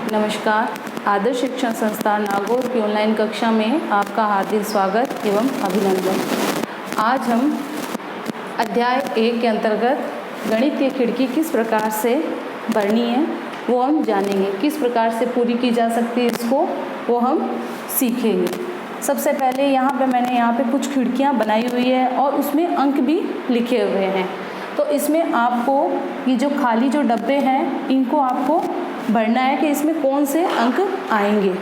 नमस्कार। आदर्श शिक्षण संस्थान नागौर की ऑनलाइन कक्षा में आपका हार्दिक स्वागत एवं अभिनंदन। आज हम अध्याय 1 के अंतर्गत गणित की खिड़की किस प्रकार से भरनी है वो हम जानेंगे। किस प्रकार से पूरी की जा सकती है इसको वो हम सीखेंगे। सबसे पहले मैंने यहाँ पे कुछ खिड़कियाँ बनाई हुई है और उसमें अंक भी लिखे हुए हैं। तो इसमें आपको ये जो खाली जो डब्बे हैं इनको आपको भरना है कि इसमें कौन से अंक आएंगे।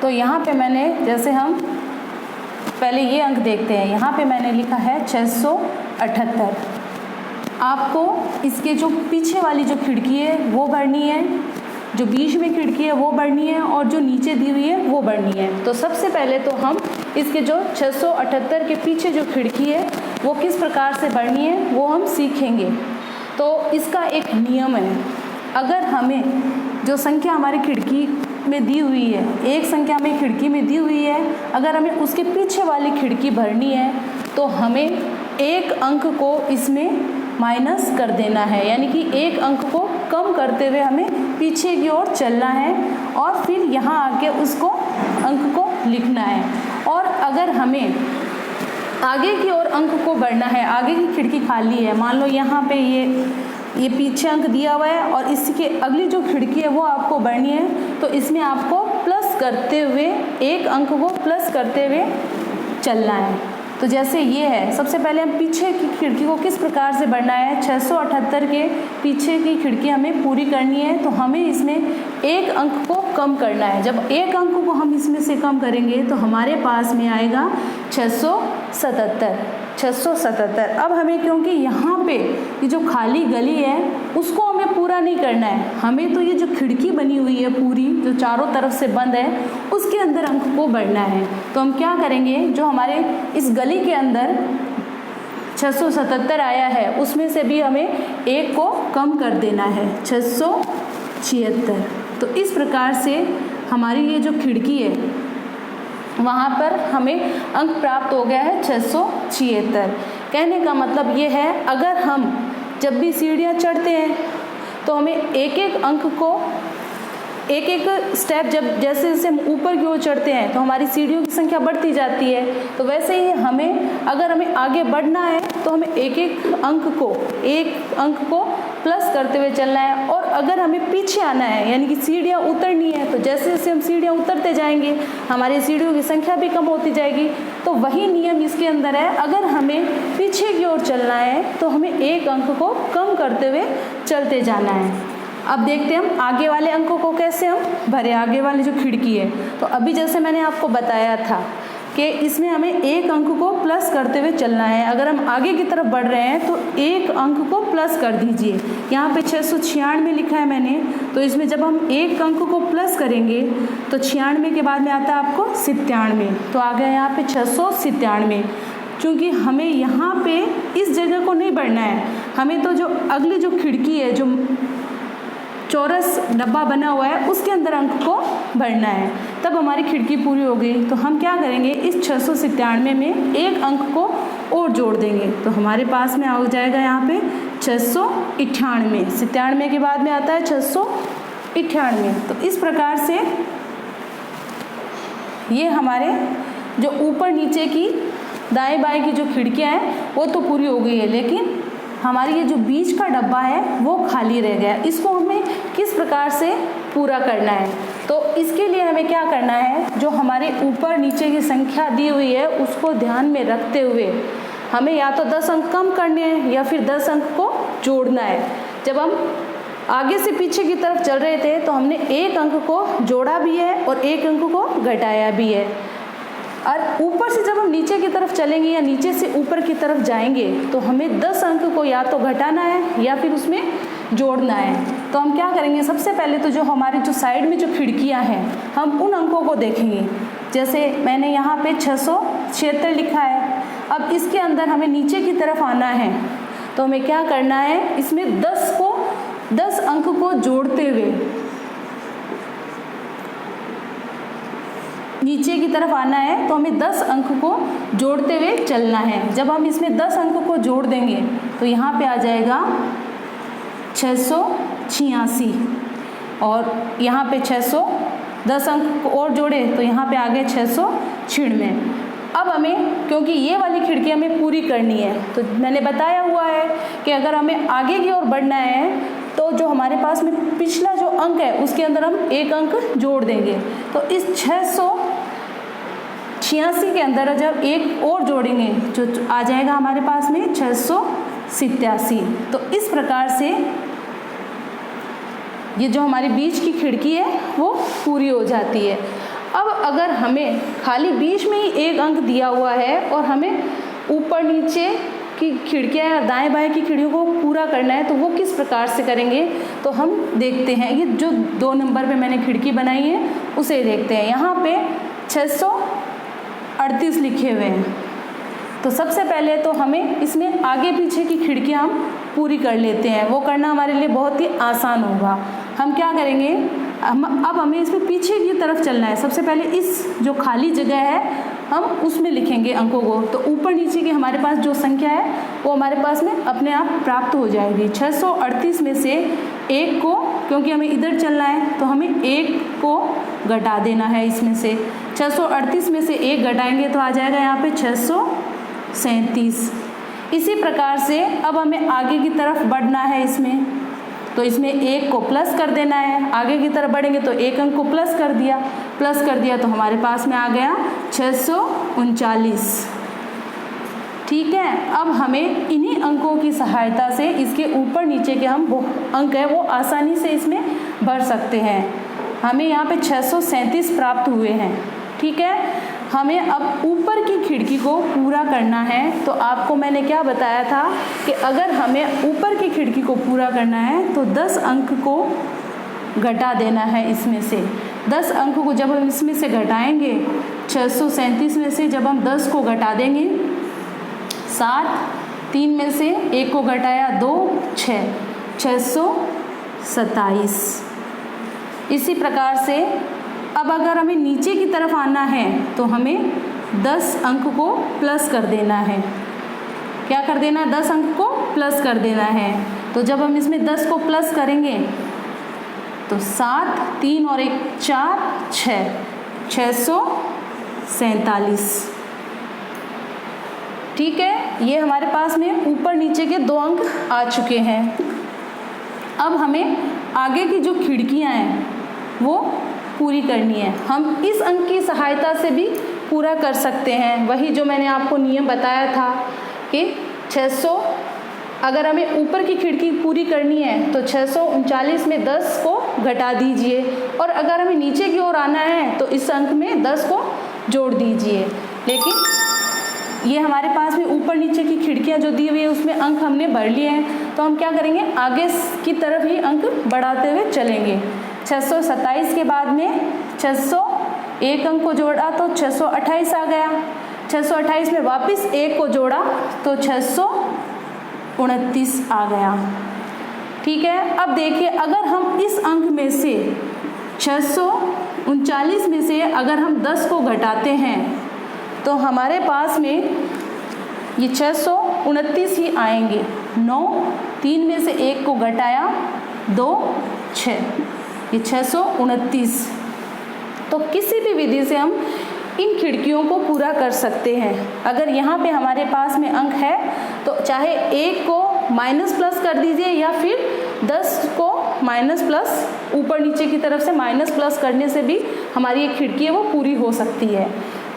तो यहाँ पे मैंने जैसे हम पहले ये अंक देखते हैं। यहाँ पे मैंने लिखा है 678। आपको इसके जो पीछे वाली जो खिड़की है वो भरनी है, जो बीच में खिड़की है वो भरनी है और जो नीचे दी हुई है वो भरनी है। तो सबसे पहले तो हम इसके जो 678 के पीछे जो खिड़की है वो किस प्रकार से भरनी है वो हम सीखेंगे। तो इसका एक नियम है। अगर हमें जो संख्या हमारी खिड़की में दी हुई है, एक संख्या हमें खिड़की में दी हुई है, अगर हमें उसके पीछे वाली खिड़की भरनी है तो हमें एक अंक को इसमें माइनस कर देना है, यानी कि एक अंक को कम करते हुए हमें पीछे की ओर चलना है और फिर यहाँ आके उसको अंक को लिखना है। और अगर हमें आगे की ओर अंक को भरना है, आगे की खिड़की खाली है, मान लो यहाँ पे ये पीछे अंक दिया हुआ है और इसके अगली जो खिड़की है वो आपको भरनी है, तो इसमें आपको प्लस करते हुए एक अंक को प्लस करते हुए चलना है। तो जैसे ये है, सबसे पहले हम पीछे की खिड़की को किस प्रकार से भरना है। 678 के पीछे की खिड़की हमें पूरी करनी है तो हमें इसमें एक अंक को कम करना है। जब एक अंक को हम इसमें से कम करेंगे तो हमारे पास में आएगा 677। अब हमें, क्योंकि यहाँ पे ये जो खाली गली है उसको हमें पूरा नहीं करना है, हमें तो ये जो खिड़की बनी हुई है पूरी जो चारों तरफ से बंद है उसके अंदर अंक को भरना है। तो हम क्या करेंगे, जो हमारे इस गली के अंदर 677 आया है उसमें से भी हमें एक को कम कर देना है, 676। तो इस प्रकार से हमारी ये जो खिड़की है वहाँ पर हमें अंक प्राप्त हो गया है 676। कहने का मतलब ये है, अगर हम जब भी सीढ़ियाँ चढ़ते हैं तो हमें एक एक अंक को एक एक स्टेप, जब जैसे जैसे हम ऊपर की ओर चढ़ते हैं तो हमारी सीढ़ियों की संख्या बढ़ती जाती है। तो वैसे ही अगर हमें आगे बढ़ना है तो हमें एक अंक को प्लस करते हुए चलना है। और अगर हमें पीछे आना है, यानी कि सीढ़ियाँ उतरनी है, तो जैसे जैसे हम सीढ़ियाँ उतरते जाएंगे हमारी सीढ़ियों की संख्या भी कम होती जाएगी। तो वही नियम इसके अंदर है, अगर हमें पीछे की ओर चलना है तो हमें एक अंक को कम करते हुए चलते जाना है। अब देखते हैं हम आगे वाले अंकों को कैसे हम भरे, आगे वाली जो खिड़की है। तो अभी जैसे मैंने आपको बताया था कि इसमें हमें एक अंक को प्लस करते हुए चलना है। अगर हम आगे की तरफ बढ़ रहे हैं तो एक अंक को प्लस कर दीजिए। यहाँ पे 696 लिखा है मैंने, तो इसमें जब हम एक अंक को प्लस करेंगे तो 96 के बाद में आता है आपको 97। तो आ गया यहाँ पे 697। क्योंकि हमें यहाँ पे इस जगह को नहीं बढ़ना है, हमें तो जो अगली जो खिड़की है, जो चौरस डब्बा बना हुआ है उसके अंदर अंक को भरना है, तब हमारी खिड़की पूरी हो गई। तो हम क्या करेंगे, इस 697 में एक अंक को और जोड़ देंगे तो हमारे पास में आ जाएगा यहाँ पे 698। 97 के बाद में आता है 698। तो इस प्रकार से ये हमारे जो ऊपर नीचे की दाएं बाएं की जो खिड़कियाँ हैं वो तो पूरी हो गई है, लेकिन हमारी ये जो बीच का डब्बा है वो खाली रह गया। इसको हमें किस प्रकार से पूरा करना है, तो इसके लिए हमें क्या करना है, जो हमारे ऊपर नीचे की संख्या दी हुई है उसको ध्यान में रखते हुए हमें या तो 10 अंक कम करने हैं या फिर 10 अंक को जोड़ना है। जब हम आगे से पीछे की तरफ चल रहे थे तो हमने एक अंक को जोड़ा भी है और एक अंक को घटाया भी है। और ऊपर से जब हम नीचे की तरफ चलेंगे या नीचे से ऊपर की तरफ जाएंगे तो हमें 10 अंक को या तो घटाना है या फिर उसमें जोड़ना है। तो हम क्या करेंगे, सबसे पहले तो जो हमारे जो साइड में जो खिड़कियां हैं हम उन अंकों को देखेंगे। जैसे मैंने यहाँ पे 676 लिखा है। अब इसके अंदर हमें नीचे की तरफ आना है तो हमें क्या करना है, इसमें 10 अंक को जोड़ते हुए नीचे की तरफ आना है तो हमें 10 अंक को जोड़ते हुए चलना है। जब हम इसमें 10 अंक को जोड़ देंगे तो यहाँ पे आ जाएगा 686। और यहाँ पे 610 अंक और जोड़े तो यहाँ पे आ गए 696। अब हमें क्योंकि ये वाली खिड़की हमें पूरी करनी है, तो मैंने बताया हुआ है कि अगर हमें आगे की ओर बढ़ना है तो जो हमारे पास में पिछला जो अंक है उसके अंदर हम एक अंक जोड़ देंगे। तो इस 686 के अंदर जब एक और जोड़ेंगे जो आ जाएगा हमारे पास में 687। तो इस प्रकार से ये जो हमारी बीच की खिड़की है वो पूरी हो जाती है। अब अगर हमें खाली बीच में ही एक अंक दिया हुआ है और हमें ऊपर नीचे की खिड़कियाँ या दाएं बाएं की खिड़कियों को पूरा करना है तो वो किस प्रकार से करेंगे, तो हम देखते हैं। ये जो 2 नंबर पे मैंने खिड़की बनाई है उसे देखते हैं। यहाँ पे 638 लिखे हुए हैं, तो सबसे पहले तो हमें इसमें आगे पीछे की खिड़कियाँ हम पूरी कर लेते हैं। वो करना हमारे लिए बहुत ही आसान होगा। हम क्या करेंगे, अब हमें इसमें पीछे की तरफ चलना है। सबसे पहले इस जो खाली जगह है हम उसमें लिखेंगे अंकों को, तो ऊपर नीचे की हमारे पास जो संख्या है वो हमारे पास में अपने आप प्राप्त हो जाएगी। 638 में से एक को, क्योंकि हमें इधर चलना है तो हमें एक को घटा देना है इसमें से। 638 में से एक घटाएंगे तो आ जाएगा यहाँ पे 637। इसी प्रकार से अब हमें आगे की तरफ बढ़ना है इसमें, तो इसमें एक को प्लस कर देना है। आगे की तरफ बढ़ेंगे तो एक अंक को प्लस कर दिया तो हमारे पास में आ गया 639। ठीक है, अब हमें इन्हीं अंकों की सहायता से इसके ऊपर नीचे के हम वो अंक है वो आसानी से इसमें भर सकते हैं। हमें यहाँ पे 637 प्राप्त हुए हैं। ठीक है, हमें अब ऊपर की खिड़की को पूरा करना है। तो आपको मैंने क्या बताया था कि अगर हमें ऊपर की खिड़की को पूरा करना है तो 10 अंक को घटा देना है इसमें से। 10 अंक को जब हम इसमें से घटाएंगे, 637 में से जब हम 10 को घटा देंगे, 7, 3 में से 1 को घटाया 2, 6, 627। इसी प्रकार से अब अगर हमें नीचे की तरफ आना है तो हमें 10 अंक को प्लस कर देना है। क्या कर देना है, 10 अंक को प्लस कर देना है। तो जब हम इसमें 10 को प्लस करेंगे तो 7, 3 और 1 4, 6, 647। ठीक है, ये हमारे पास में ऊपर नीचे के 2 अंक आ चुके हैं। अब हमें आगे की जो खिड़कियां हैं वो पूरी करनी है। हम इस अंक की सहायता से भी पूरा कर सकते हैं। वही जो मैंने आपको नियम बताया था कि 600 अगर हमें ऊपर की खिड़की पूरी करनी है तो 639 में 10 को घटा दीजिए, और अगर हमें नीचे की ओर आना है तो इस अंक में 10 को जोड़ दीजिए। लेकिन ये हमारे पास में ऊपर नीचे की खिड़कियां जो दी हुई है उसमें अंक हमने भर लिए हैं, तो हम क्या करेंगे, आगे की तरफ ही अंक बढ़ाते हुए चलेंगे। 627 के बाद में 600 एक अंक को जोड़ा तो 628 आ गया। 628 में वापस एक को जोड़ा तो 629 आ गया। ठीक है, अब देखिए अगर हम इस अंक में से 639 में से अगर हम 10 को घटाते हैं तो हमारे पास में ये 629 ही आएंगे। 9, 3 में से 1 को घटाया 2, 6, ये 629। तो किसी भी विधि से हम इन खिड़कियों को पूरा कर सकते हैं। अगर यहाँ पे हमारे पास में अंक है तो चाहे 1 को माइनस प्लस कर दीजिए या फिर 10 को माइनस प्लस ऊपर नीचे की तरफ से माइनस प्लस करने से भी हमारी ये खिड़की है वो पूरी हो सकती है।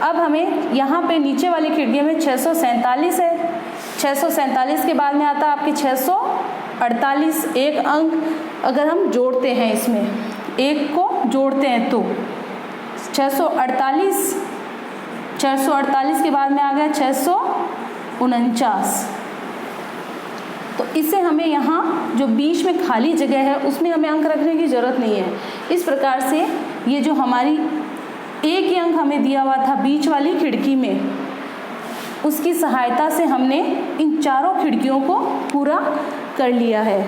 अब हमें यहाँ पे नीचे वाली खिड़की में 647 है। 647 के बाद में आता है आपकी 648। एक अंक अगर हम जोड़ते हैं, इसमें एक को जोड़ते हैं तो 648 के बाद में आ गया 649। तो इससे हमें यहाँ जो बीच में खाली जगह है उसमें हमें अंक रखने की ज़रूरत नहीं है। इस प्रकार से ये जो हमारी एक ही अंक हमें दिया हुआ था बीच वाली खिड़की में, उसकी सहायता से हमने इन चारों खिड़कियों को पूरा कर लिया है।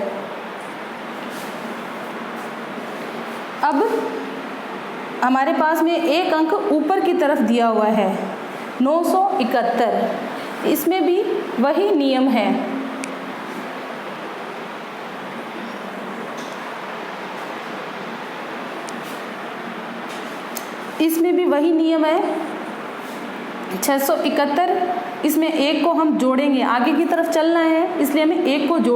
अब हमारे पास में एक अंक ऊपर की तरफ दिया हुआ है 971। इसमें भी वही नियम है। इसमें भी वही नियम है 671, इसमें 1 को हम जोड़ेंगे, आगे की तरफ चलना है इसलिए हमें 1 को जोड़